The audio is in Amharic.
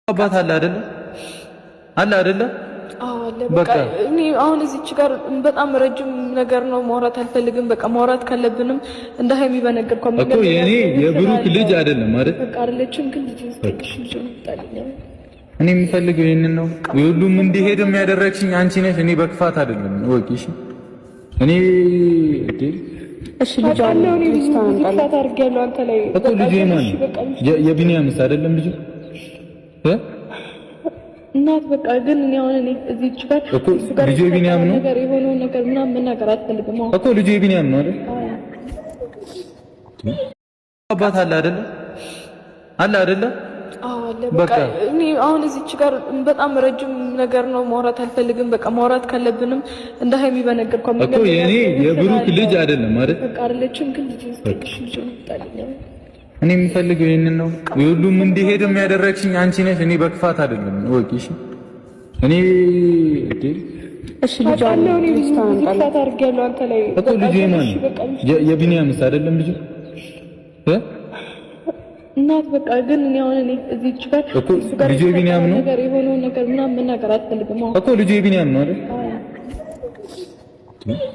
አባት አለ አይደለ? አለ አይደለ? አዎ አለ። በቃ እኔ አሁን እዚች ጋር በጣም ረጅም ነገር ነው ማውራት አልፈልግም። በቃ ማውራት ካለብንም እንደ ሃይሚ በነገርኳት እኮ የኔ የብሩክ ልጅ አይደለም አይደል? በቃ አይደለችም፣ ግን ልጅ ልጅ ነው። እኔ የምፈልገው ይሄንን ነው። ሁሉም እንዲሄድ የሚያደርግሽኝ አንቺ ነሽ። እኔ በክፋት አይደለም ወቂሽ። እኔ እሺ ልጅ አለው እኔ ልጅ አድርጌያለሁ አንተ ላይ እኮ ልጅ የማን የቢኒያምስ አይደለም ልጅ እናት በቃ ግን እኔ አሁን እዚች ጋር እኮ ልጅ የቢኒያም ነው ነገር የሆነው ነገር ምናምን መናገር አትፈልግም እኮ ልጅ የቢኒያም ነው አይደል? አባት አለ አይደለ? አለ አይደለ? አዎ አለ። በቃ እኔ አሁን እዚች ጋር በጣም ረጅም ነገር ነው ማውራት አልፈልግም። በቃ ማውራት ካለብንም እንደ ሃይሚ በነገርኳት እኮ የኔ የብሩክ ልጅ አይደለም አይደል? በቃ አይደለችም፣ ግን ልጅ ነው። እኔ የምፈልገው ይሄንን ነው። ሁሉም እንዲሄድ የሚያደርግሽኝ አንቺ ነሽ። እኔ በክፋት አይደለም ወቂሽ። እኔ እሺ ልጅ አለው እኔ ልጅ አድርጌያለሁ አንተ ላይ እኮ ልጅ የማን የቢኒያምስ አይደለም ልጅ እናት በቃ ግን እኔ አሁን እዚች ጋር እኮ ልጅ የቢኒያም ነው ነገር የሆነው ነገር ምናምን መናገር አትፈልግም እኮ ልጅ የቢኒያም ነው አይደል?